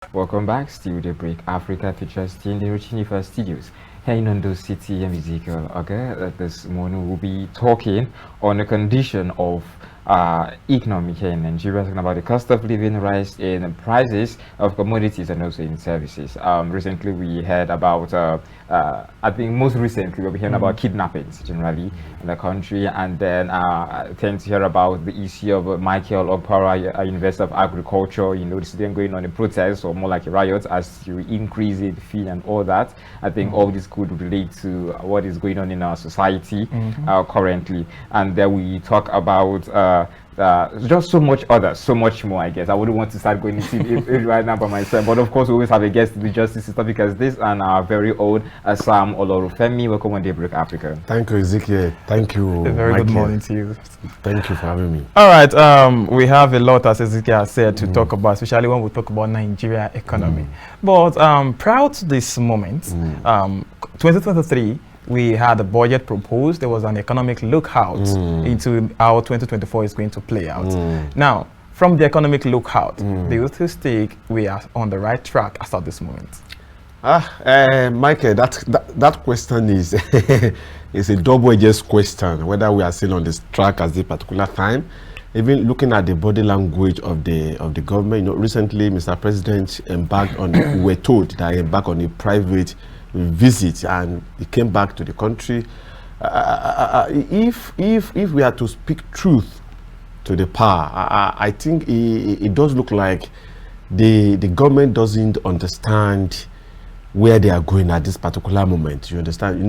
Welcome back, still Daybreak Africa features still in the Routine First Studios. Here in Ondo City, I'm Ezekiel Ogar. This morning we'll be talking on the condition of economy here in Nigeria, talking about the cost of living, rise in prices of commodities and also in services. Recently we heard about, I think most recently we've been hearing about kidnappings generally in the country, and then I tend to hear about the issue of Michael Okpara, University of Agriculture. This is then going on a protest or more like a riot as you increase the fee and all that. I think all this could relate to what is going on in our society currently. And then we talk about just so much more, I guess. I wouldn't want to start going into it right now by myself, but of course we always have a guest to do justice to topic as this, and our very own Sam Olorunfemi. Welcome on Daybreak Africa. Thank you, Ezekiel. Thank you, a very Michael. good morning to you. Thank you for having me. All right, we have a lot, as Ezekiel said, to talk about, especially when we talk about Nigeria economy. But prior to this moment, 2023, we had a budget proposed. There was an economic lookout into how 2024 is going to play out. Now, from the economic lookout, do you still think we are on the right track as of this moment? Michael, that question is is a double-edged question, whether we are still on this track at this particular time. Even looking at the body language of the government, recently Mr. President embarked on, we were told that he embarked on a private visit and he came back to the country. If we are to speak truth to the power, I think it does look like the government doesn't understand where they are going at this particular moment. You understand?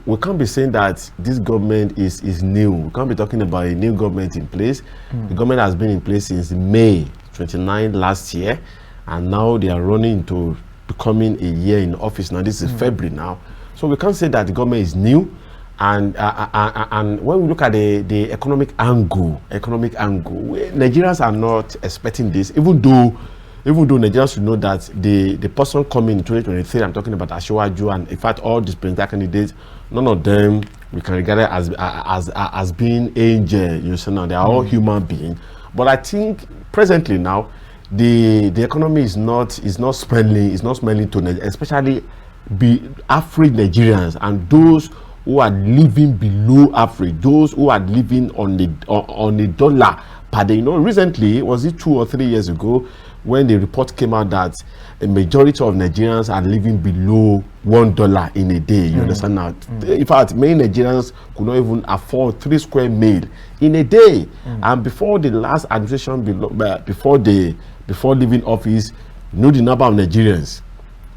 We can't be saying that this government is new. We can't be talking about a new government in place. The government has been in place since May 29 last year, and now they are running into becoming a year in office. Now this is February now, so we can't say that the government is new. And when we look at the economic angle, Nigerians are not expecting this, even though Nigerians should know that the person coming in 2023, I'm talking about Ashwaju, and in fact all these presidential candidates, none of them we can regard as being angels. Now they are all human beings. But I think presently now the economy is not smelling to, especially average Nigerians and those who are living below average, those who are living on a dollar per day. Recently, was it 2 or 3 years ago, when the report came out that a majority of Nigerians are living below $1 in a day. You understand now? In fact, many Nigerians could not even afford 3 square meal in a day. And before the last administration, before leaving office, the number of Nigerians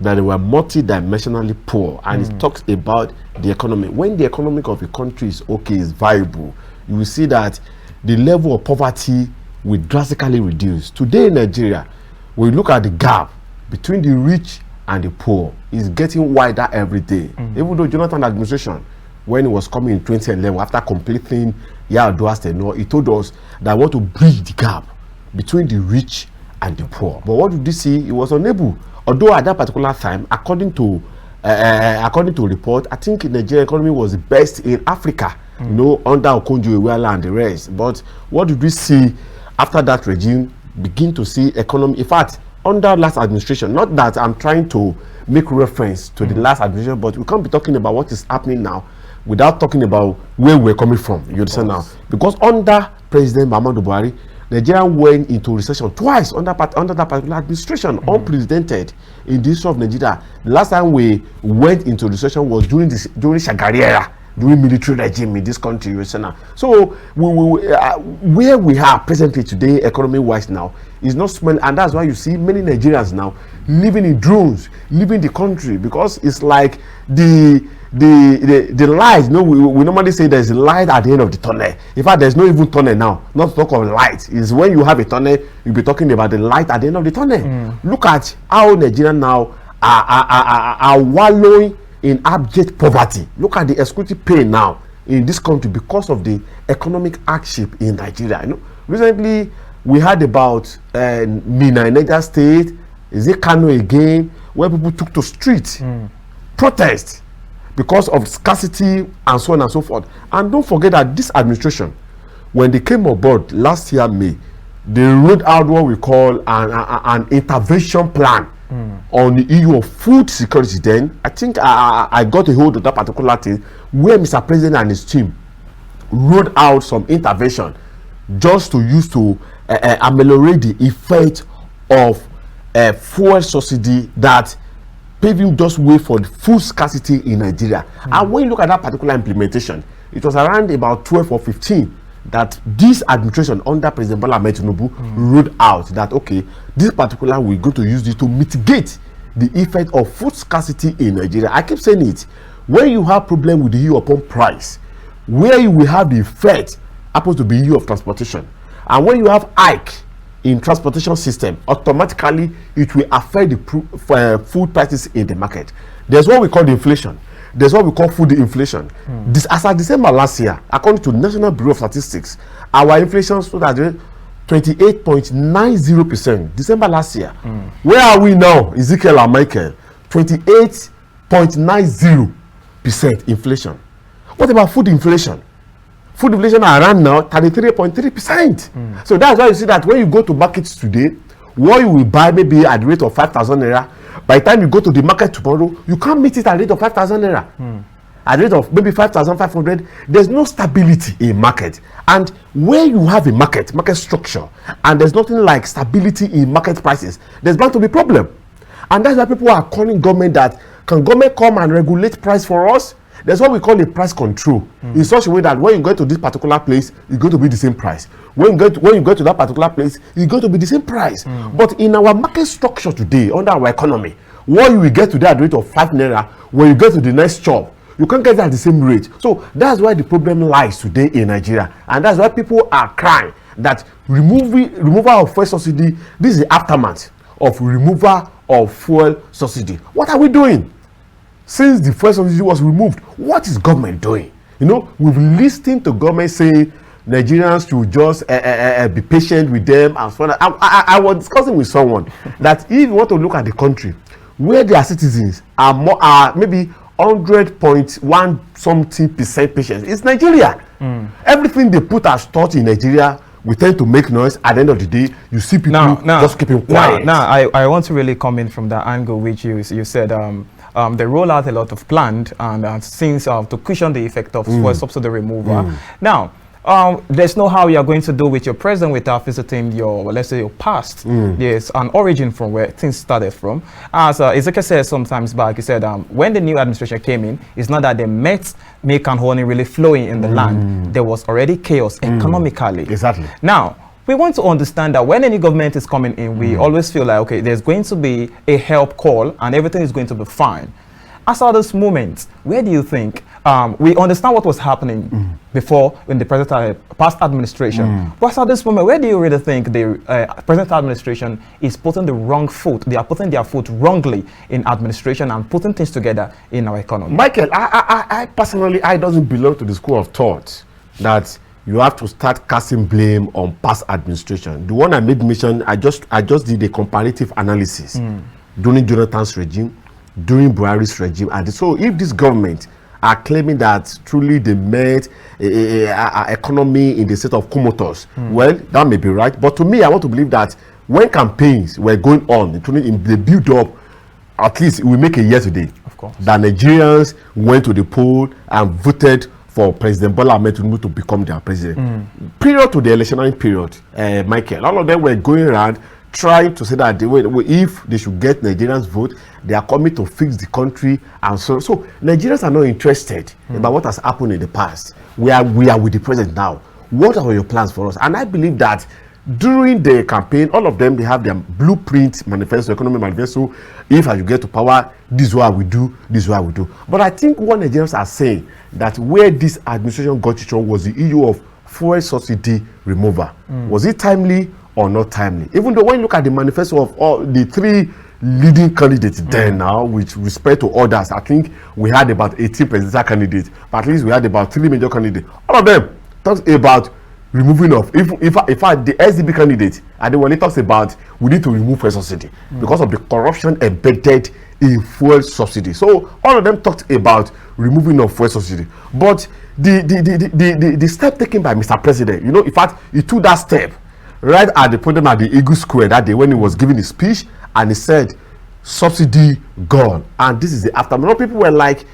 that they were multi-dimensionally poor, and it talks about the economy. When the economic of a country is okay, is viable, you will see that the level of poverty will drastically reduce. Today in Nigeria, when you look at the gap between the rich and the poor, is getting wider every day. Even though Jonathan administration, when it was coming in 2011, after completing Yar'Adua's tenure, he told us that I want to bridge the gap between the rich and the poor. But what did you see? He was unable. Although at that particular time, according to report, I think Nigerian economy was the best in Africa, under Okonjo-Iweala and the rest. But what did we see after that regime? Begin to see economy. In fact, under last administration, not that I'm trying to make reference to the last administration, but we can't be talking about what is happening now without talking about where we're coming from. You understand now? Because under President Muhammadu Buhari, Nigeria went into recession twice under that particular administration, unprecedented in the history of Nigeria. The last time we went into recession was during Shagari era, during military regime in this country. So where we are presently today, economy-wise now, is not smelling, and that's why you see many Nigerians now living in drones, leaving the country, because it's like the light. We normally say there's a light at the end of the tunnel. In fact, there's no even tunnel now. Not to talk of light. Is when you have a tunnel, you'll be talking about the light at the end of the tunnel. Look at how Nigerians now are wallowing in abject poverty. Look at the exclusive pain now in this country because of the economic hardship in Nigeria. Recently we heard about Mina in Niger State, Kano again, where people took to streets, protest because of scarcity and so on and so forth. And don't forget that this administration, when they came aboard last year May, they rolled out what we call an intervention plan on the issue of food security. Then I think I got a hold of that particular thing where Mr. President and his team rolled out some intervention just to use to ameliorate the effect of fuel subsidy that paving just way for the food scarcity in Nigeria. And when you look at that particular implementation, it was around about 12 or 15 that this administration under President Bola Ahmed Tinubu rolled out that, okay, this particular we're going to use this to mitigate the effect of food scarcity in Nigeria. I keep saying it, when you have problem with the EU upon price, where you will have the effect happens to be EU of transportation. And when you have hike in transportation system, automatically it will affect the food prices in the market. There's what we call the inflation. There's what we call food inflation. This, as at December last year, according to National Bureau of Statistics, our inflation stood at 28.90%. December last year. Where are we now, Ezekiel and Michael? 28.90% inflation. What about food inflation? Food inflation around now 33.3%. So that's why you see that when you go to markets today, what you will buy maybe at the rate of 5,000 naira, by the time you go to the market tomorrow, you can't meet it at the rate of 5,000 naira. At the rate of maybe 5,500, there's no stability in market. And where you have a market structure, and there's nothing like stability in market prices, there's bound to be problem. And that's why people are calling government that, can government come and regulate price for us? There's what we call a price control in such a way that when you go to this particular place, it's going to be the same price. When you go to that particular place, it's going to be the same price. But in our market structure today, under our economy, what you will get today at the rate of 5 naira, when you go to the next shop, you can't get it at the same rate. So that's why the problem lies today in Nigeria. And that's why people are crying that removal of fuel subsidy, this is the aftermath of removal of fuel subsidy. What are we doing? Since the fuel subsidy was removed, what is government doing? You know, we've listened to government say Nigerians should just be patient with them and so on. I was discussing with someone that if you want to look at the country where their citizens are maybe 100.1 something percent patient, it's Nigeria. Everything they put as thought in Nigeria, we tend to make noise. At the end of the day, you see people just keeping quiet. Now, I want to really come in from that angle, which you said they roll out a lot of planned and things to cushion the effect of fuel subsidy removal. Now, there's no how you are going to do with your president without visiting your, let's say, your past. There's an origin from where things started from. As Ezekiel said sometimes back, he said when the new administration came in, it's not that they met milk and honey really flowing in the land. There was already chaos economically. Exactly. Now, we want to understand that when any government is coming in, we always feel like, okay, there's going to be a help call and everything is going to be fine. As at this moment, where do you think, we understand what was happening before in the past administration, but at this moment, where do you really think the present administration is putting the wrong foot? They are putting their foot wrongly in administration and putting things together in our economy. Michael, I personally, I doesn't belong to the school of thought that you have to start casting blame on past administration. The one I made mention, I just did a comparative analysis during Jonathan's regime, during Buhari's regime, and so if this government are claiming that truly they made a economy in the state of comatose, well, that may be right. But to me, I want to believe that when campaigns were going on, including in the build-up, at least we make a year today, of course, that Nigerians went to the poll and voted for President Bola Ahmed Tinubu to become their president. Period to the electionary period, Michael, all of them were going around trying to say that if they should get Nigerians' vote, they are coming to fix the country and so. So Nigerians are not interested about what has happened in the past. We are with the president now. What are your plans for us? And I believe that during the campaign, all of them, they have their blueprint manifesto, economic manifesto. If I should get to power, this is what I will do, this is what I will do. But I think what Nigerians are saying that where this administration got it wrong was the issue of fuel subsidy removal. Was it timely or not timely? Even though when you look at the manifesto of all the three leading candidates there now, with respect to others, I think we had about 18 presidential candidates, but at least we had about 3 major candidates. All of them talks about removing of, if the SDP candidate, and then when he talks about we need to remove fuel subsidy because of the corruption embedded in fuel subsidy. So all of them talked about removing of fuel subsidy. But the step taken by Mr. President, you know, in fact, he took that step right at the podium at the Eagle Square that day when he was giving his speech, and he said, subsidy gone. And this is the aftermath. A lot of people were like,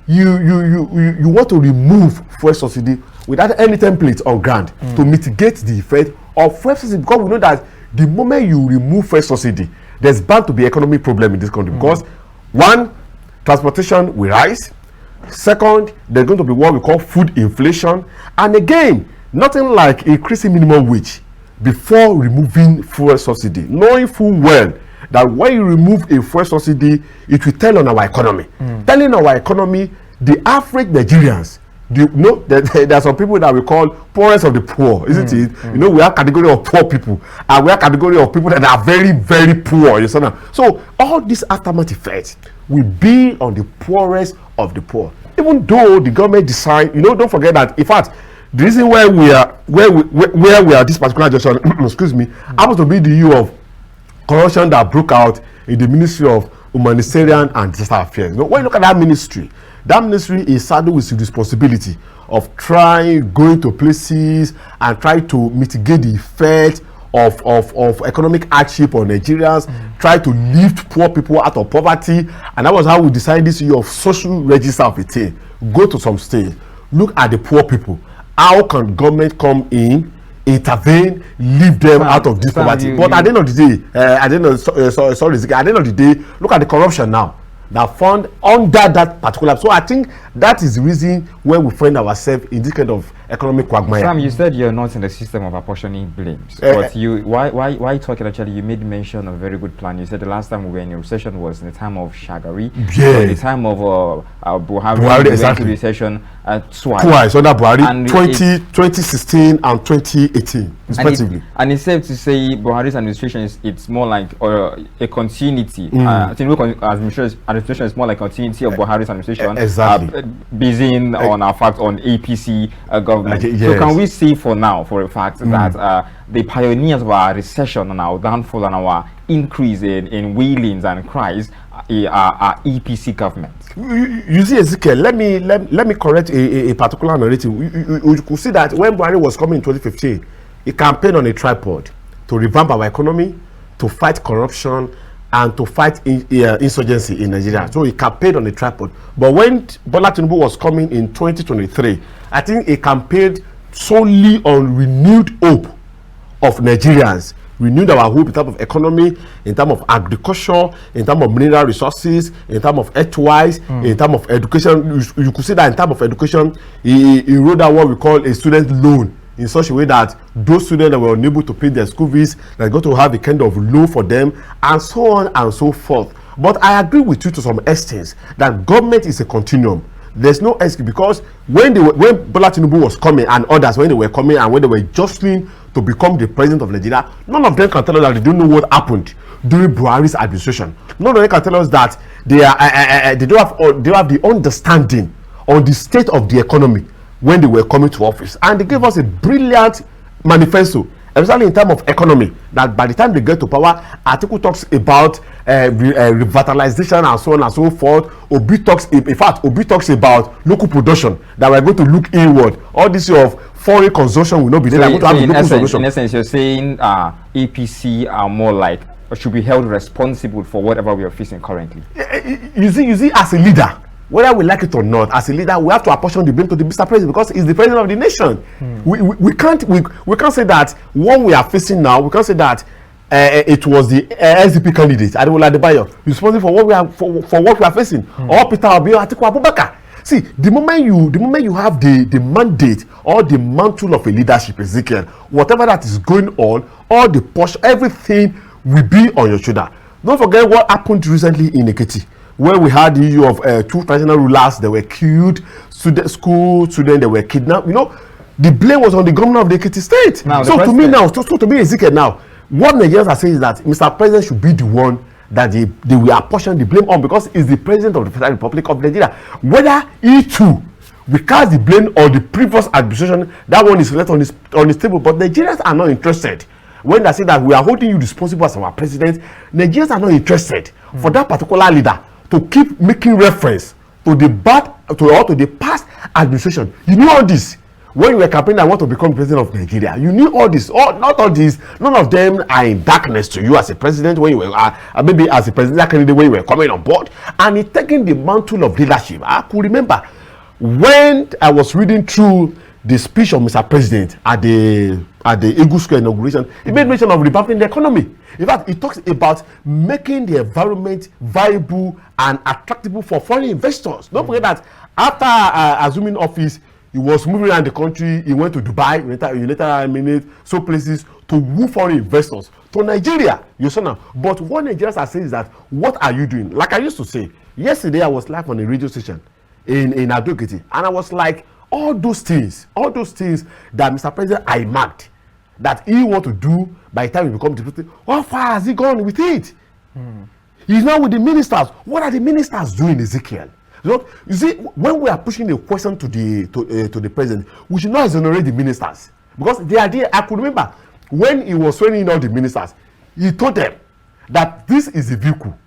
you want to remove fuel subsidy without any template on ground to mitigate the effect of fuel subsidy, because we know that the moment you remove fuel subsidy, there's bound to be economic problem in this country, because one, transportation will rise. Second, there's going to be what we call food inflation. And again, nothing like increasing minimum wage before removing fuel subsidy, knowing full well that when you remove a fuel subsidy, it will tell on our economy. Telling our economy, the average Nigerians, there are some people that we call poorest of the poor, isn't it? You know, we have category of poor people, and we have category of people that are very, very poor. You understand? So all these aftermath effects will be on the poorest of the poor. Even though the government decide, don't forget that, in fact, the reason why we are this particular junction, excuse me, happens to be the year of corruption that broke out in the Ministry of Humanitarian and Disaster Affairs. When you look at that ministry is saddled with the responsibility of going to places and try to mitigate the effect of economic hardship on Nigerians, try to lift poor people out of poverty. And that was how we decided this year of social register of a thing. Go to some states, look at the poor people. How can government come in, intervene, leave them out of this poverty? But at the end of the day, at the end of the day, look at the corruption now that found under that particular. So I think that is the reason where we find ourselves in this kind of economic quagmire. Sam, you said you're not in the system of apportioning blames, but why talking? Actually, you made mention of a very good plan. You said the last time we were in a recession was in the time of Shagari, the time of Buhari exactly. Recession twice under Buhari, 2016 and 2018 respectively. And it's safe to say Buhari's administration it's more like a continuity. Administration is more like continuity of Buhari's administration. Exactly. Basing on our fact on APC government. Yes. So can we say for now, for a fact, that the pioneers of our recession and our downfall and our increase in wailings and cries are EPC government? You see, Ezekiel, let me correct a particular narrative. You could see that when Buhari was coming in 2015, he campaigned on a tripod to revamp our economy, to fight corruption, and to fight insurgency in Nigeria. So he campaigned on a tripod. But when Bola Tinubu was coming in 2023, I think he campaigned solely on renewed hope of Nigerians, renewed our hope in terms of economy, in terms of agriculture, in terms of mineral resources, in terms of earthwise, in terms of education. You could see that in terms of education, he wrote out what we call a student loan, in such a way that those students that were unable to pay their school fees, they're going to have a kind of loan for them, and so on and so forth. But I agree with you to some extent that government is a continuum. There's no excuse, because when Bola Tinubu was coming and others, when they were coming and when they were jostling to become the president of Nigeria, none of them can tell us that they don't know what happened during Buhari's administration. None of them can tell us that they don't have the understanding on the state of the economy when they were coming to office. And they gave us a brilliant manifesto, especially in terms of economy, that by the time they get to power, article talks about revitalization and so on and so forth. Obi talks about local production, that we're going to look inward. All this of foreign consumption will not be there. In essence, you're saying APC are more like, should be held responsible for whatever we are facing currently. You see, as a leader, whether we like it or not, as a leader, we have to apportion the blame to the Mr. President, because he's the president of the nation. We can't say that what we are facing now, we can't say that it was the SDP candidate, Ademola Adebayo, responsible for what we are facing, or Peter Obi or Atiku Abubakar. See, the moment you have the mandate or the mantle of a leadership, Ezekiel, whatever that is going on, all the push, everything will be on your shoulder. Don't forget what happened recently in Ekiti, where we had the issue of two traditional rulers that were killed, school students that were kidnapped. The blame was on the governor of the Ekiti state. Now, so to me, Ezekiel, now, what Nigerians are saying is that Mr. President should be the one that they will apportion the blame on, because he's the president of the Federal Republic of Nigeria. Whether he too will cast the blame on the previous administration, that one is left on his table. But Nigerians are not interested. When they say that we are holding you responsible as our president, Nigerians are not interested for that particular leader to keep making reference to the past administration. You know all this. when you were campaigning, I want to become president of Nigeria. You knew all this. Not all this. None of them are in darkness to you as a president when you were, maybe as a presidential candidate when you were coming on board. And in taking the mantle of leadership, I could remember when I was reading through the speech of Mr. President at the Eagle Square inauguration, he made mention of revamping the economy. In fact, he talks about making the environment viable and attractive for foreign investors. Don't forget that after assuming office, he was moving around the country. He went to Dubai, United so places to woo foreign investors to Nigeria. You see now. But what Nigerians are saying is that, what are you doing? Like I used to say, yesterday I was live on a radio station in Adokiti, and I was like, all those things that Mr. President I marked that he want to do by the time he becomes the president, how far has he gone with it? He's now with the ministers. What are the ministers doing, Ezekiel? You see, when we are pushing a question to the president, we should not exonerate the ministers, because the idea, I could remember when he was swearing in all the ministers, he told them that this is a vehicle.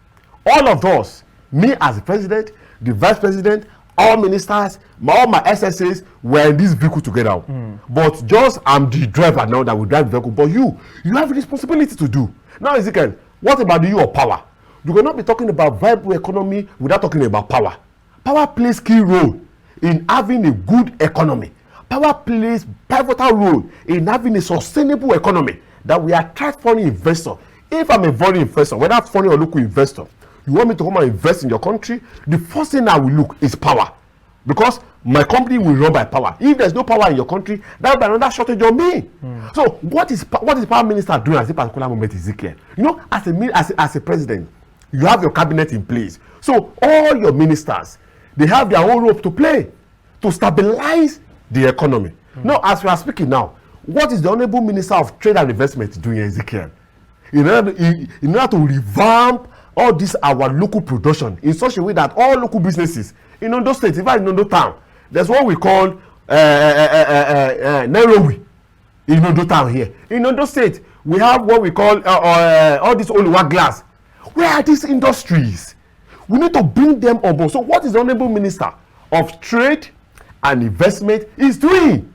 All of us, me as the president, the vice president, all ministers, all my SSAs were in this vehicle together. But just I'm the driver now that will drive the vehicle. But you have a responsibility to do. Now, Ezekiel, what about the use of power? You cannot be talking about viable economy without talking about power. Power plays key role in having a good economy. Power plays pivotal role in having a sustainable economy that will attract foreign investor. If I'm a foreign investor, whether foreign or local investor, you want me to come and invest in your country, the first thing I will look is power, because my company will run by power. If there's no power in your country, that will be another shortage on me. So what is Prime Minister doing at this particular moment, Ezekiel? You know, as a president, you have your cabinet in place. So all your ministers, they have their own role to play to stabilize the economy. Now, as we are speaking now, what is the Honorable Minister of Trade and Investment doing, Ezekiel? In order to revamp all this our local production in such a way that all local businesses in Ondo State, even in Ondo Town, there's what we call Nairobi in Ondo Town here. In Ondo State, we have what we call all this Oluwa glass. Where are these industries? We need to bring them on board. So what is the Honorable Minister of Trade and Investment is doing?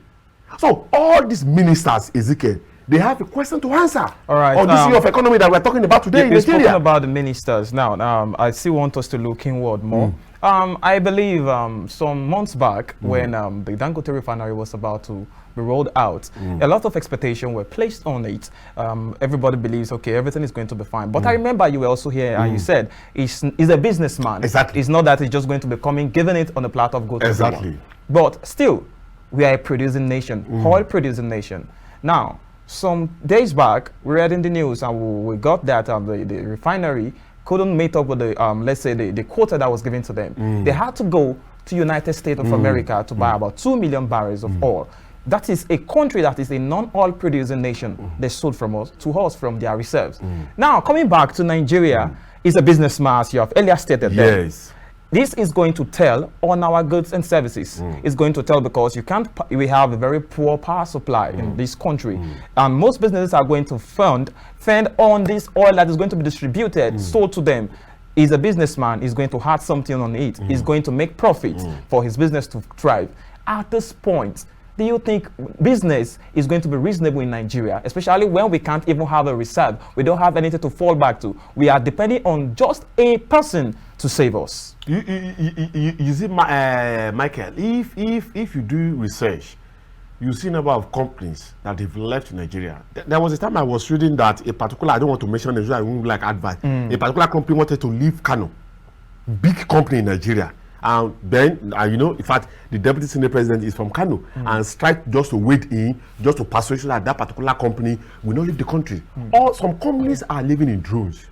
So all these ministers, Ezekiel, they have a question to answer. All right. On this issue of economy that we're talking about today in Nigeria. Nigeria. Speaking about the ministers now, I still want us to look inward more. I believe some months back when the Dangote refinery was about to be rolled out, a lot of expectations were placed on it. Everybody believes, okay, everything is going to be fine. But I remember you were also here and you said he's a businessman. Exactly. It's not that he's just going to be giving it on a platter of gold. Exactly. But still, we are a producing nation, oil producing nation. Now, some days back, we read in the news and we got that the refinery couldn't meet up with the, let's say, the quota that was given to them. They had to go to United States of America to buy about 2 million barrels of oil. That is a country that is a non-oil producing nation. They sold from us to us from their reserves. Now, coming back to Nigeria, is a businessman, as you have earlier stated. Yes. This is going to tell on our goods and services. It's going to tell because we have a very poor power supply in this country. And most businesses are going to fend on this oil that is going to be distributed, sold to them. He's a businessman, he's going to add something on it. He's going to make profit for his business to thrive. At this point, do you think business is going to be reasonable in Nigeria, especially when we can't even have a reserve? We don't have anything to fall back to. We are depending on just a person to save us. You see, Michael, if you do research, you see a number of companies that have left Nigeria. There was a time I was reading that a particular, I don't want to mention it, I won't like advice. A particular company wanted to leave Kano, big company in Nigeria. And then, you know, in fact, the deputy senate president is from Kano and strike just to wait in, just to persuade that that particular company will not leave the country. Or some companies are living in drones.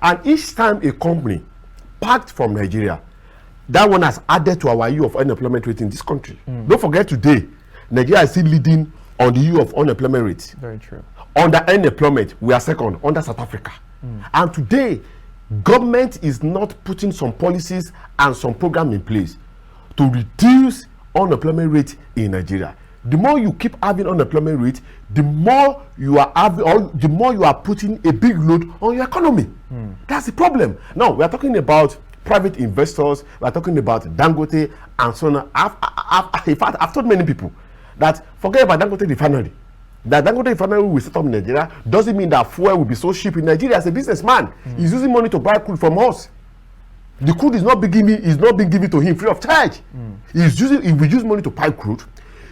And each time a company packed from Nigeria, that one has added to our issue of unemployment rate in this country. Don't forget today, Nigeria is still leading on the issue of unemployment rate. Very true. Under unemployment, we are second, under South Africa. And today, government is not putting some policies and some program in place to reduce unemployment rate in Nigeria. The more you keep having unemployment rate, the more you are having, or the more you are putting a big load on your economy. That's the problem. Now we are talking about private investors. We are talking about Dangote and so on. In fact, I've told many people that forget about Dangote refinery. That Dangote refinery will set up in Nigeria doesn't mean that fuel will be so cheap in Nigeria. As a businessman, he's using money to buy crude from us. The crude is not being given to him free of charge. He will use money to buy crude.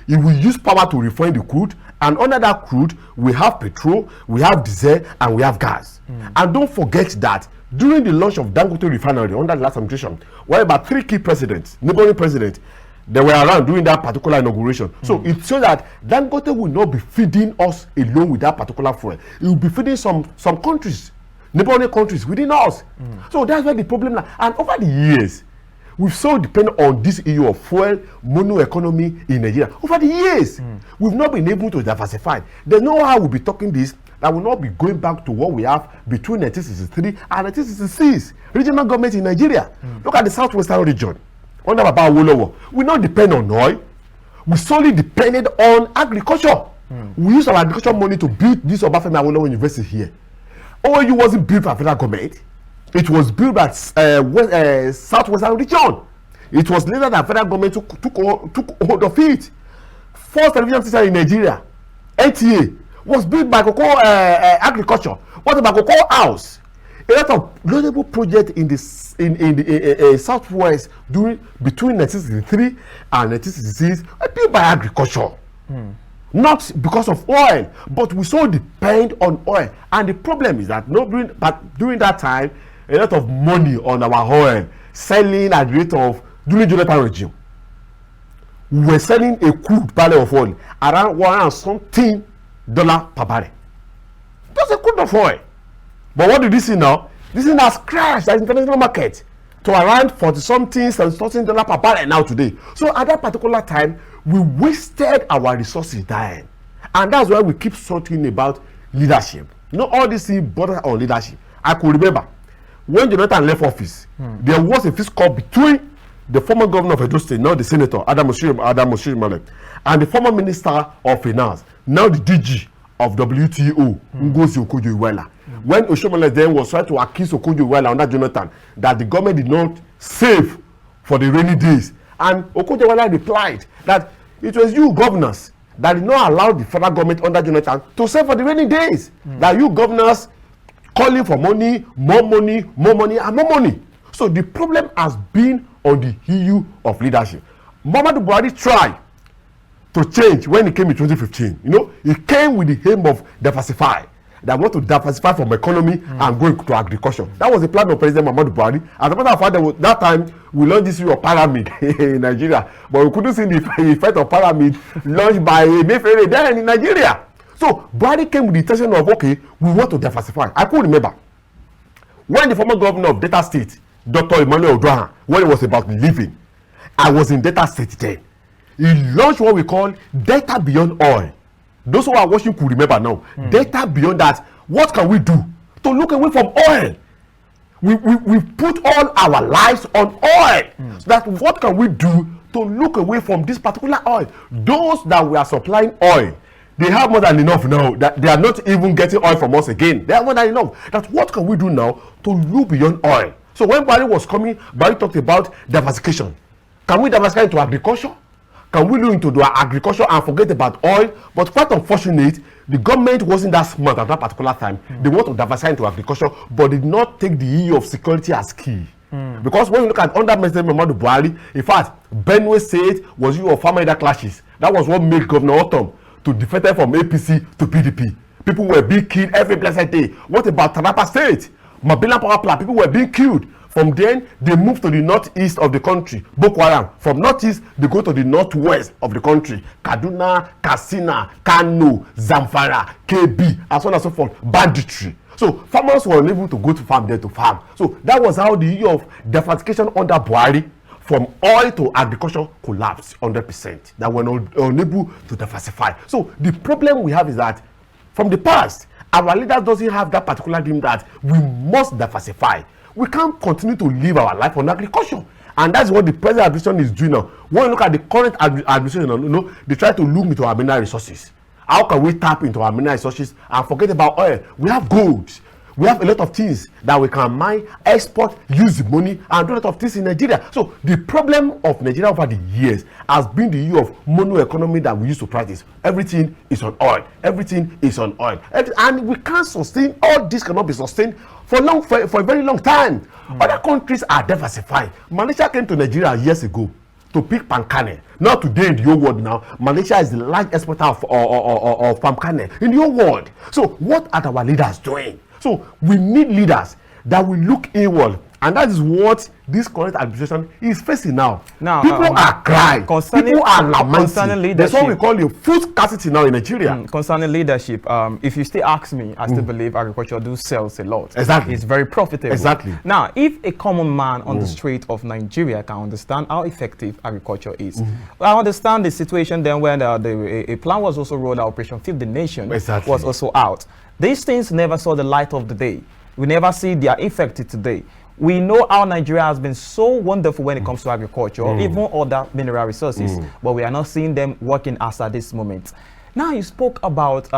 He will use power to refine the crude, and under that crude, we have petrol, we have diesel, and we have gas. And don't forget that during the launch of Dangote refinery under the last administration, where about 3 key presidents, neighboring presidents, they were around during that particular inauguration. So it shows that Dangote will not be feeding us alone with that particular fuel. It will be feeding some countries, neighboring countries within us. So that's where the problem lies. And over the years, we've so depended on this issue of fuel mono economy in Nigeria. Over the years, we've not been able to diversify. There's no how we'll be talking this that will not be going back to what we have between 1963 and 1966. Regional government in Nigeria. Look at the southwestern region. Under Baba Awolowo, we not depend on oil. We solely depended on agriculture. We use our agriculture money to build this Obafemi Awolowo University here. OAU wasn't built by federal government. It was built by southwestern region. It was later that federal government took hold of it. First television station in Nigeria, NTA, was built by cocoa agriculture. What about cocoa house? A lot of notable projects in the southwest between 1963 and 1966 were built by agriculture. Not because of oil, but we so depend on oil. And the problem is that during that time, a lot of money on our oil selling at the rate of during Jonathan regime. We were selling a crude barrel of oil around $1 something per barrel. That's a crude of oil. But what did this see now? This thing has crashed at the international market to around $40-something, $70 per barrel now today. So at that particular time, we wasted our resources dying. And that's why we keep talking about leadership. You know, all these things border on leadership. I could remember when Jonathan left office, there was a fist call between the former governor of Edo State, now the senator, Adam Oshirimale, and the former minister of finance, now the DG of WTO, Ngozi Okonjo-Iweala. When Oshirimale then was trying to accuse Okonjo-Iweala under Jonathan that the government did not save for the rainy days, and Okonjo-Iweala replied that it was you governors that did not allow the federal government under Jonathan to save for the rainy days. That you governors calling for money, more money, more money, and more money. So the problem has been on the issue of leadership. Muhammadu Buhari tried to change when he came in 2015. You know, he came with the aim of diversify. That want to diversify from economy and go to agriculture. That was the plan of President Muhammadu Buhari. As a matter of fact, that time we launched this issue of pyramid in Nigeria, but we couldn't see the effect of pyramid launched by Emefiele then in Nigeria. So Buhari came with the intention of, okay, we want to diversify. I could remember when the former governor of Delta State, Dr. Emmanuel Odoahan, when it was about leaving, I was in Delta State then. He launched what we call Delta Beyond Oil. Those who are watching could remember now. Delta Beyond that. What can we do to look away from oil? We put all our lives on oil. So that what can we do to look away from this particular oil? Those that we are supplying oil, they have more than enough now. That they are not even getting oil from us again. They have more than enough. That what can we do now to look beyond oil? So when Buhari was coming, Buhari talked about diversification. Can we diversify into agriculture? Can we look into the agriculture and forget about oil? But quite unfortunate, the government wasn't that smart at that particular time. They want to diversify into agriculture, but did not take the issue of security as key. Because when you look at under President Muhammadu Buhari, in fact, Benue State was issue of farmer clashes. That was what made Governor Otom to defect from APC to PDP. People were being killed every blessed day. What about Taraba State? Mabila Power Plant, people were being killed. From then, they moved to the northeast of the country, Boko Haram. From northeast, they go to the northwest of the country, Kaduna, Katsina, Kano, Zamfara, KB, and so on and so forth, banditry. So farmers were unable to go to farm there to farm. So that was how the issue of diversification under Buhari from oil to agriculture collapsed 100%. That were unable to diversify. So the problem we have is that from the past, our leaders doesn't have that particular dream that we must diversify. We can't continue to live our life on agriculture. And that's what the present administration is doing now. When you look at the current administration, you know, they try to look into our mineral resources. How can we tap into our mineral resources and forget about oil? We have gold. We have a lot of things that we can mine, export, use the money, and do a lot of things in Nigeria. So the problem of Nigeria over the years has been the use of mono economy that we used to practice. Everything is on oil. Everything is on oil. And we can't sustain, all this cannot be sustained for a very long time. Other countries are diversified. Malaysia came to Nigeria years ago to pick palm kernel. Not today in the whole world now. Malaysia is the large exporter of palm kernel in the whole world. So what are our leaders doing? So we need leaders that will look inward, and that is what this current administration is facing now. People are crying. People are lamenting. That's what we call a food scarcity now in Nigeria. Concerning leadership, if you still ask me, I still believe agriculture do sells a lot. Exactly. It's very profitable. Exactly. Now, if a common man on the street of Nigeria can understand how effective agriculture is, I understand the situation then when a plan was also rolled out, Operation Feed the Nation was also out. These things never saw the light of the day. We never see their effect today. We know how Nigeria has been so wonderful when it comes to agriculture, even other mineral resources, but we are not seeing them working as at this moment. Now you spoke about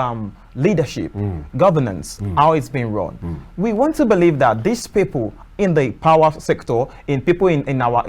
leadership, governance, how it's being run. We want to believe that these people in the power sector, in people in our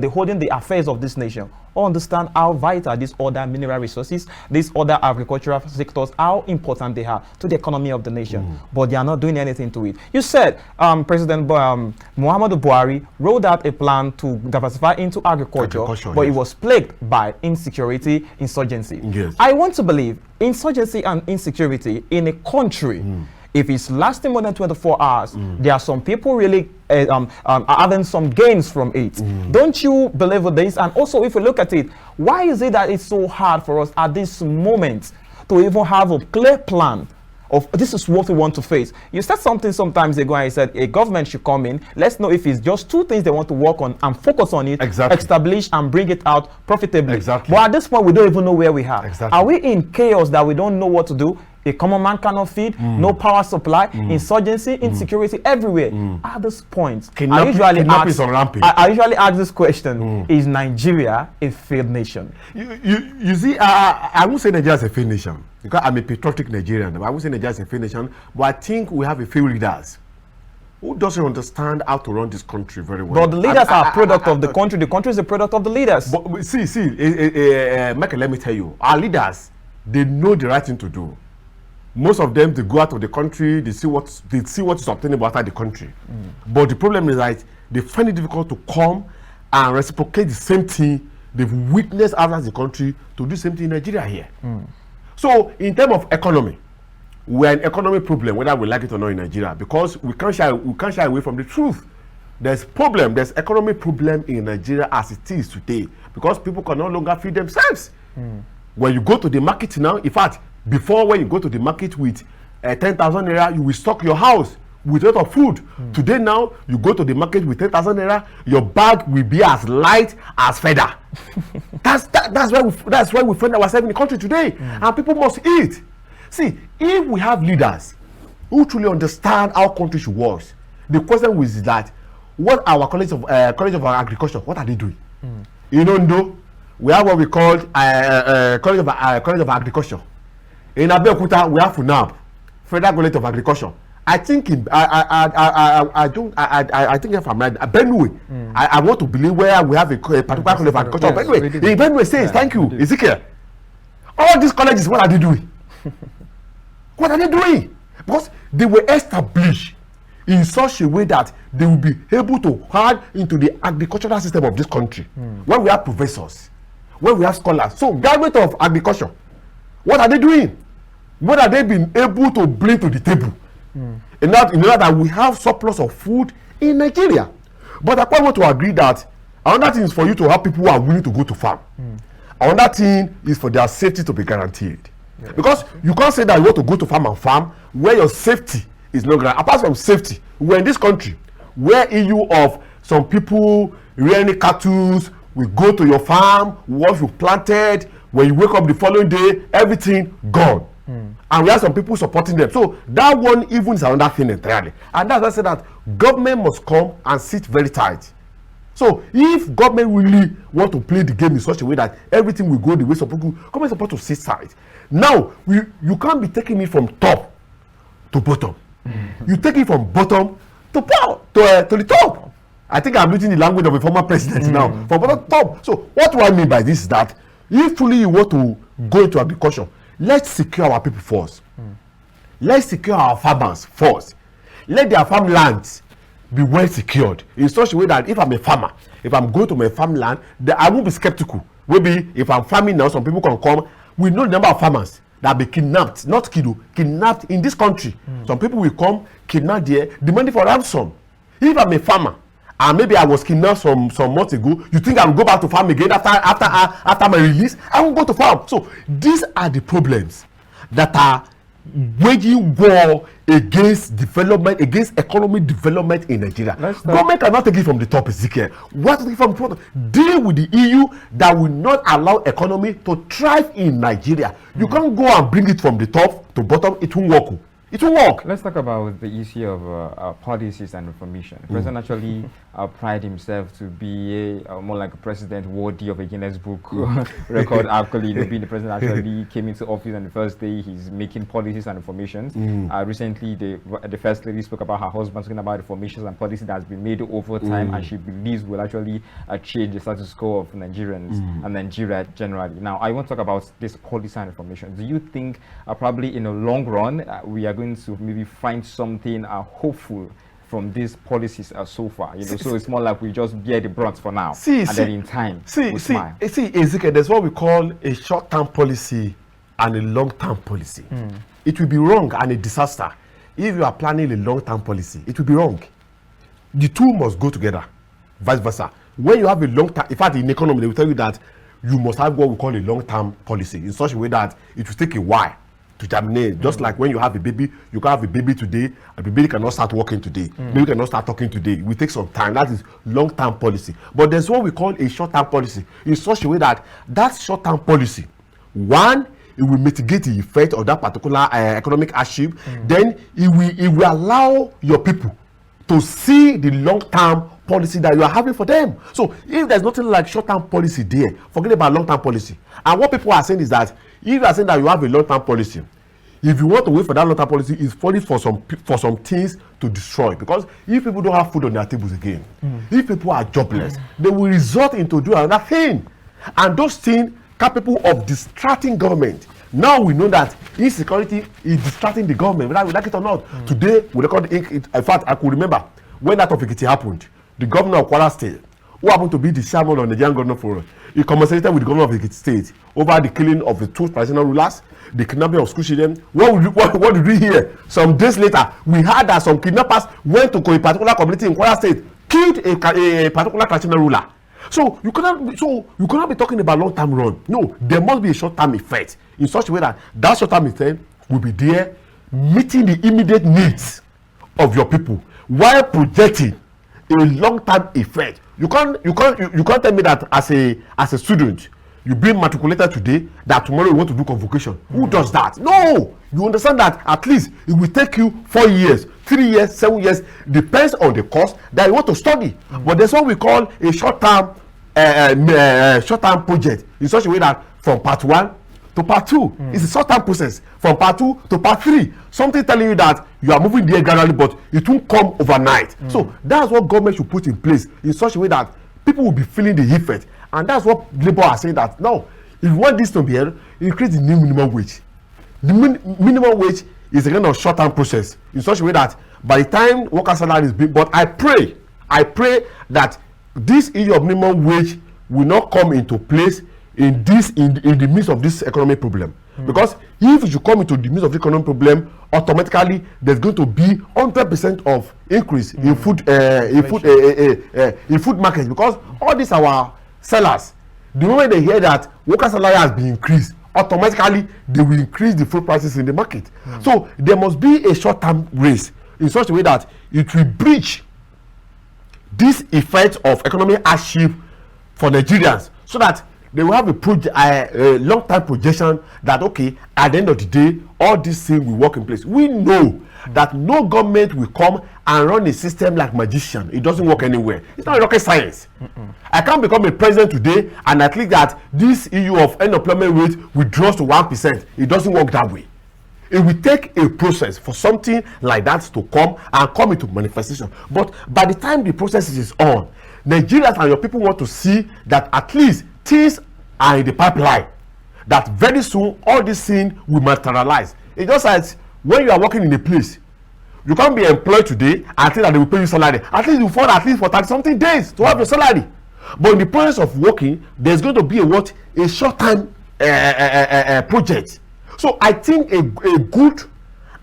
holding the affairs of this nation, understand how vital these other mineral resources, these other agricultural sectors, how important they are to the economy of the nation. But they are not doing anything to it. You said President Muhammadu Buhari rolled out a plan to diversify into agriculture, but it was plagued by insecurity, insurgency. I want to believe insurgency and insecurity in a country, if it's lasting more than 24 hours, there are some people really having some gains from it. Don't you believe with this? And also, if you look at it, why is it that it's so hard for us at this moment to even have a clear plan of this is what we want to face? You said something sometimes ago, and you said a government should come in. Let's know if it's just two things they want to work on and focus on it, establish and bring it out profitably. But at this point, we don't even know where we are. Are we in chaos that we don't know what to do? A common man cannot feed, no power supply, insurgency, insecurity everywhere. At this point, I usually ask this question, is Nigeria a failed nation? You see, I won't say Nigeria is a failed nation, because I'm a patriotic Nigerian. I won't say Nigeria is a failed nation, but I think we have a few leaders who doesn't understand how to run this country very well. But the leaders are a product of the country. The country is a product of the leaders. But see, Michael, let me tell you, our leaders, they know the right thing to do. Most of them, they go out of the country, they see what is obtainable outside the country. But the problem is that they find it difficult to come and reciprocate the same thing they've witnessed outside the country to do the same thing in Nigeria here. So in terms of economy, we're an economic problem, whether we like it or not in Nigeria, because we can't shy away from the truth. There's economic problem in Nigeria as it is today, because people can no longer feed themselves. When you go to the market now, in fact, before, when you go to the market with 10,000 naira, you will stock your house with a lot of food. Today now, you go to the market with 10,000 naira, your bag will be as light as feather. That's why we find ourselves in the country today, and people must eat. See, if we have leaders who truly understand how country should work, the question is that what our college of agriculture, what are they doing? You know, we have what we call college of agriculture. In Abeokuta, we have FUNAB, Federal College of Agriculture. I think if I'm right, Benue. I want to believe where we have a particular college of agriculture. Benue. The Benue says, thank you, Ezekiel. All these colleges, what are they doing? What are they doing? Because they were established in such a way that they will be able to add into the agricultural system of this country. When we have professors, when we have scholars, so graduate of agriculture, what are they doing? What are they being able to bring to the table? In order that we have surplus of food in Nigeria. But I quite want to agree that another thing is for you to have people who are willing to go to farm. Another thing is for their safety to be guaranteed. Because you can't say that you want to go to farm where your safety is not guaranteed. Apart from safety, we're in this country where issue of some people rearing cattle will go to your farm, what you planted, when you wake up the following day, everything gone. And we have some people supporting them. So that one even is another thing entirely. And that's why I say that government must come and sit very tight. So if government really want to play the game in such a way that everything will go the way support, government is supposed to sit tight. Now, you can't be taking it from top to bottom. You take it from bottom to the top. I think I'm using the language of a former president now. From bottom to top. So what do I mean by this is that if truly you want to go into agriculture, let's secure our people first. Let's secure our farmers first. Let their farmlands be well secured in such a way that if I'm a farmer, if I'm going to my farmland, I won't be skeptical. Maybe if I'm farming now, some people can come. We know the number of farmers that be kidnapped, not kidnapped in this country. Some people will come, kidnap there, demanding for ransom. If I'm a farmer, and maybe I was kidnapped some months ago, you think I will go back to farm again after my release? I won't go to farm. So these are the problems that are waging war against development, against economic development in Nigeria. Government cannot take it from the top, Ezekiel. What to take it from the bottom? Deal with the EU that will not allow economy to thrive in Nigeria. You can't go and bring it from the top to bottom. It won't work. It will work. Let's talk about the issue of policies and information. The president actually pride himself to be more like a president worthy of a Guinness Book record. Actually, being the president actually came into office on the first day, he's making policies and information. Recently, the first lady spoke about her husband talking about information and policy that has been made over time, and she believes will actually change the status quo of Nigerians and Nigeria generally. Now, I want to talk about this policy and information. Do you think probably in the long run we are going to maybe find something hopeful from these policies so far? So it's more like we just bear the brunt for now, then in time we smile. Ezekiel, there's what we call a short-term policy and a long-term policy. It will be wrong and a disaster if you are planning a long-term policy. It will be wrong. The two must go together, vice versa. When you have a long-term, in fact, in economy, they will tell you that you must have what we call a long-term policy in such a way that it will take a while to germinate. Just like when you have a baby, you can have a baby today, and the baby cannot start walking today. Baby cannot start talking today. It will take some time. That is long-term policy. But there's what we call a short-term policy in such a way that that short-term policy, one, it will mitigate the effect of that particular economic hardship. Then it will allow your people to see the long-term policy that you are having for them. So if there's nothing like short-term policy there, forget about long-term policy. And what people are saying is that if you are saying that you have a long-term policy, if you want to wait for that long-term policy, it's for some things to destroy. Because if people don't have food on their tables again, if people are jobless, they will resort into doing another thing. And those things capable of distracting government. Now we know that insecurity is distracting the government, whether we like it or not. Today, we record in fact, I could remember when that of Ekiti happened, the governor of Kwara State, who happened to be the chairman of the Nigerian Governor Forum, he compensated with the governor of Ekiti State over the killing of the two traditional rulers, the kidnapping of school children. What did we hear? Some days later, we heard that some kidnappers went to a particular community in Kwara State, killed a particular traditional ruler. So you cannot be talking about long-term run. No, there must be a short-term effect in such a way that that short-term effect will be there, meeting the immediate needs of your people while projecting a long-term effect. You can't tell me that as a student you being matriculated today that tomorrow you want to do convocation. Who does that? No, you understand that at least it will take you 4 years, 3 years, 7 years, depends on the course that you want to study. But there's what we call a short-term project in such a way that from part 1 to part 2 it's a short-term process. From part 2 to part 3, something telling you that you are moving there gradually, but it won't come overnight. So that's what government should put in place in such a way that people will be feeling the effect. And that's what Labour are saying, that no, if you want this to be here, increase the new minimum wage. The minimum wage is a kind of short-term process in such a way that by the time worker salary is being, but I pray that this issue of minimum wage will not come into place in the midst of this economic problem. Because if you come into the midst of the economic problem, automatically there's going to be 100% of increase in food market, because all these our sellers, the moment they hear that worker salary has been increased, automatically they will increase the food prices in the market. So there must be a short-term race in such a way that it will bridge this effect of economic hardship for Nigerians, so that they will have a long-term projection that, okay, at the end of the day, all these things will work in place. We know that no government will come and run a system like magician. It doesn't work anywhere. It's not rocket science. I can't become a president today and I think that this issue of unemployment rate withdraws to 1%. It doesn't work that way. it will take a process for something like that to come into manifestation. But by the time the process is on, Nigerians and your people want to see that at least things are in the pipeline, that very soon all this thing will materialize. It's just as when you are working in a place, you can't be employed today and think that they will pay you salary. At least you fall at least for 30-something days to have your salary. But in the process of working, there's going to be a short-time project. So I think a good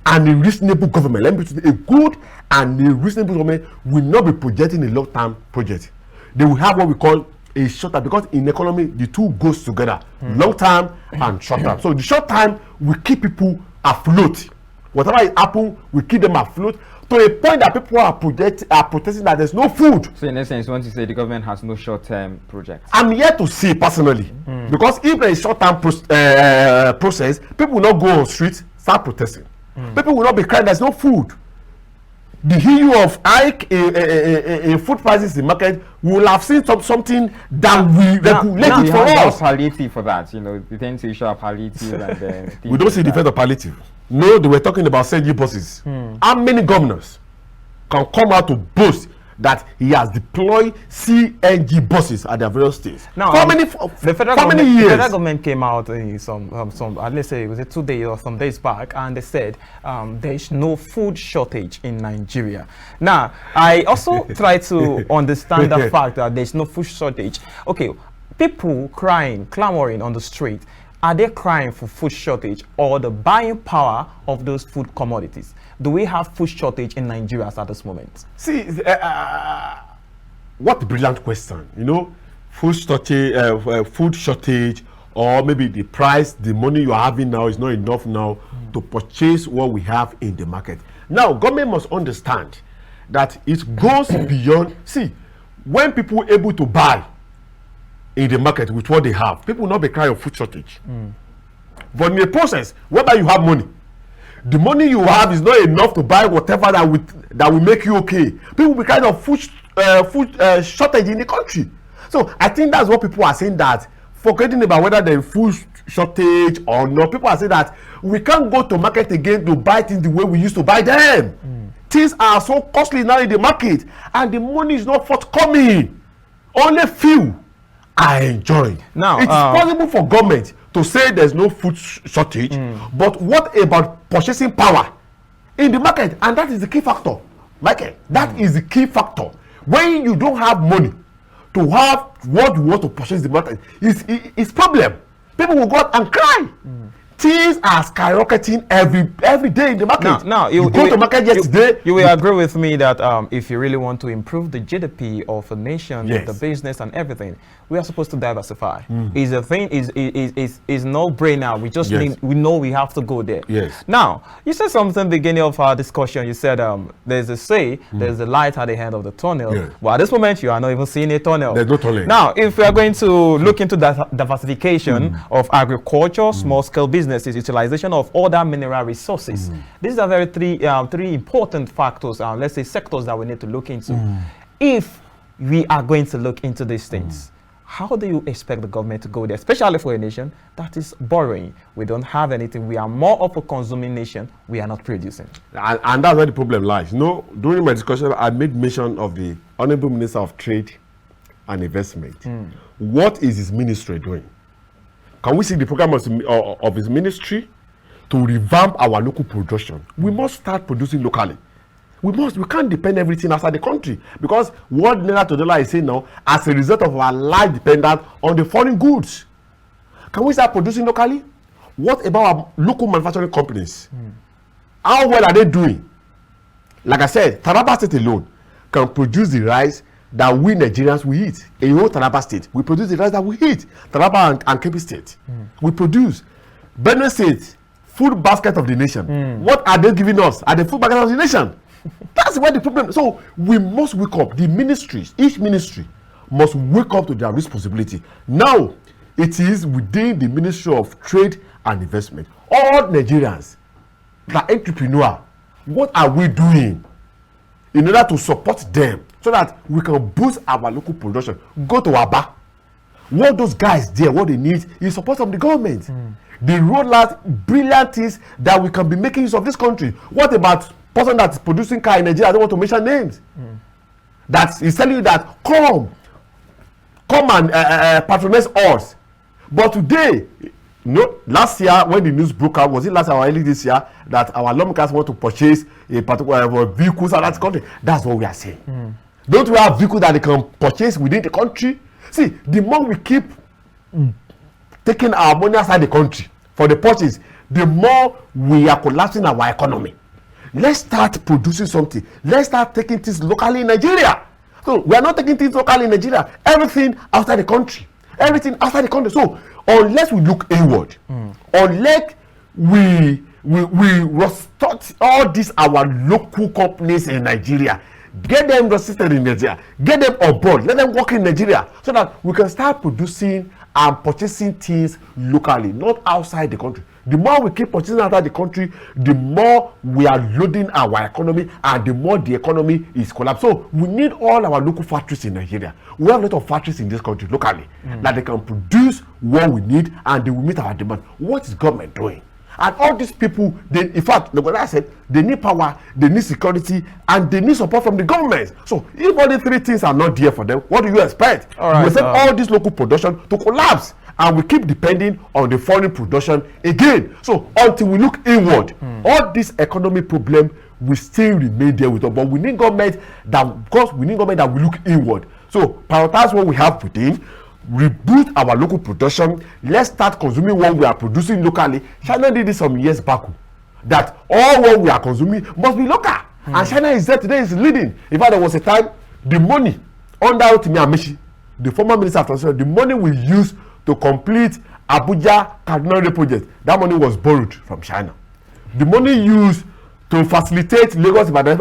and a reasonable government, let me say, a good and a reasonable government will not be projecting a long-term project. They will have what we call a short-term, because in economy the two goes together, long-term and short-term. So the short-term will keep people afloat. Whatever is happen will keep them afloat to a point that people are protesting that there's no food. So in essence, you want to say the government has no short-term projects? I'm yet to see personally, because if there is short-term process, people will not go on street, start protesting. People will not be crying there's no food. The issue of hike in food prices in market, we will have seen something that will regulate it for us. Palliative for that, they tend to issue a palliative and we don't see the effect of palliative. No, they were talking about CNG buses. How many governors can come out to boast that he has deployed CNG buses at their various states? Now, the federal government came out in let's say it was 2 days or some days back, and they said there is no food shortage in Nigeria. Now, I also try to understand the fact that there is no food shortage. Okay, people crying, clamoring on the street. Are they crying for food shortage or the buying power of those food commodities? Do we have food shortage in Nigeria at this moment? See, what a brilliant question. Food shortage, or maybe the price, the money you are having now is not enough now to purchase what we have in the market. Now, government must understand that it goes beyond. See, when people are able to buy in the market with what they have, people will not be crying of food shortage. But in the process, whether you have money, the money you have is not enough to buy whatever that will make you okay. People will be crying of food shortage in the country. So I think that's what people are saying, that forgetting about whether there is food shortage or not, people are saying that we can't go to market again to buy things the way we used to buy them. Things are so costly now in the market, and the money is not forthcoming. Only few are enjoying. Now, it's possible for government to say there's no food shortage, but what about purchasing power in the market? And that is the key factor, Michael. That is the key factor. When you don't have money to have what you want to purchase the market, it's problem. People will go out and cry. Things are skyrocketing every day in the market. Now you go to market yesterday. You will agree with me that if you really want to improve the GDP of a nation, yes, the business and everything, we are supposed to diversify. Is a thing is no brainer. We just we know we have to go there. Yes. Now you said something beginning of our discussion. You said there's there's a light at the end of the tunnel. Yes. Well, at this moment you are not even seeing a tunnel. There's no tunnel. Now, if we are going to look into that diversification of agriculture, small scale business, utilization of other mineral resources. These are very three important factors, let's say sectors that we need to look into. If we are going to look into these things, how do you expect the government to go there, especially for a nation that is borrowing? We don't have anything. We are more of a consuming nation. We are not producing. And that's where the problem lies. During my discussion, I made mention of the Honorable Minister of Trade and Investment. What is his ministry doing? Can we see the program of his ministry to revamp our local production? We must start producing locally. We can't depend everything outside the country, because what naira to dollar is saying now, as a result of our life dependent on the foreign goods. Can we start producing locally? What about our local manufacturing companies? How well are they doing? Like I said, Taraba State alone can produce the rice that we Nigerians will eat. In whole Taraba State, we produce the rice that we eat. Taraba and Kebbi State, we produce. Benue State, food basket of the nation. What are they giving us? Are the food basket of the nation? That's where the problem. So we must wake up. The ministries, each ministry must wake up to their responsibility. Now, it is within the Ministry of Trade and Investment. All Nigerians, the entrepreneur, what are we doing in order to support them so that we can boost our local production? Go to Aba, what those guys there, what they need is support from the government. They roll out brilliant things that we can be making use of this country. What about person that is producing car in Nigeria? I don't want to mention names. That is telling you that come and patronize us. But today, last year when the news broke out, was it last year or early this year, that our lawmakers want to purchase a particular vehicles out of that country? That's what we are saying. Don't we have vehicles that they can purchase within the country? See, the more we keep taking our money outside the country for the purchase, the more we are collapsing our economy. Let's start producing something. Let's start taking things locally in Nigeria. So we are not taking things locally in Nigeria. Everything outside the country. Everything outside the country. So unless we look inward, unless we restart all these our local companies in Nigeria, get them registered in Nigeria, get them on board, let them work in Nigeria, so that we can start producing and purchasing things locally, not outside the country. The more we keep purchasing outside the country, the more we are loading our economy, and the more the economy is collapsed. So we need all our local factories in Nigeria. We have a lot of factories in this country locally that they can produce what we need and they will meet our demand. What is government doing? And all these people, in fact, like I said, they need power, they need security, and they need support from the government. So if all these three things are not there for them, what do you expect? We expect all this local production to collapse, and we keep depending on the foreign production again. So until we look inward, all this economic problem will still remain there with us. But we need government that, because we need government that will look inward. So prioritize what we have within, reboot our local production. Let's start consuming what we are producing locally. China did this some years back, that all what we are consuming must be local. And China is there today, is leading. In fact, there was a time the money under Rotimi Amaechi, the former minister of transport, the money we used to complete Abuja Kaduna project, that money was borrowed from China. The money used to facilitate Lagos Ibadan,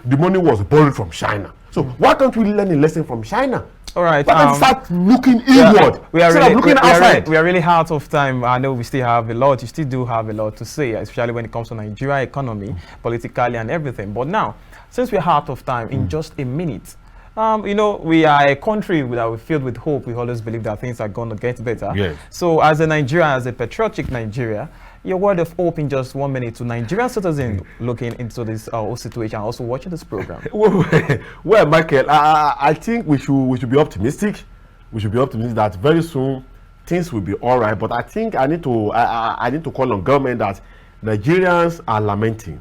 the money was borrowed from China. So why can't we learn a lesson from China? All right. Why can't we start looking inward? We are really out of time. I know we still have a lot. You still do have a lot to say, especially when it comes to Nigeria economy, politically and everything. But now, since we're out of time, in just a minute, you know, we are a country that we're filled with hope. We always believe that things are going to get better. Yes. So as a Nigerian, as a patriotic Nigeria, your word of hope in just 1 minute to Nigerian citizens looking into this whole situation, also watching this program. Well, Michael, I think we should be optimistic. We should be optimistic that very soon things will be all right. But I think I need to call on government that Nigerians are lamenting.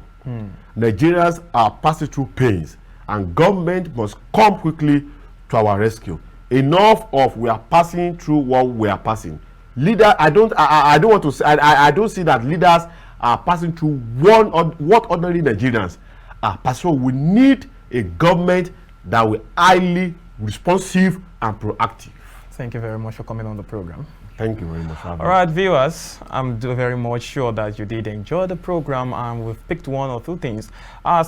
Nigerians are passing through pains, and government must come quickly to our rescue. Enough of we are passing through what we are passing. Leader, I don't want to say, I don't see that leaders are passing through what ordinary Nigerians are passing through. We need a government that will highly responsive and proactive. Thank you very much for coming on the program. Thank you very much. All right, viewers, I'm very much sure that you did enjoy the program, and we've picked one or two things.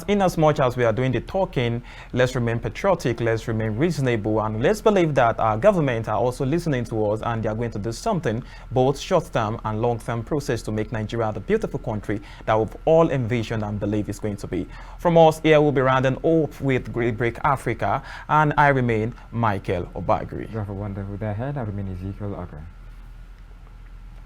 In as much as we are doing the talking, let's remain patriotic, let's remain reasonable, and let's believe that our government are also listening to us, and they are going to do something, both short-term and long-term process, to make Nigeria the beautiful country that we've all envisioned and believe is going to be. From us here, we'll be rounding off with Daybreak Africa, and I remain Michael Obagiri. You have a wonderful day ahead. I remain Ezekiel Ogar.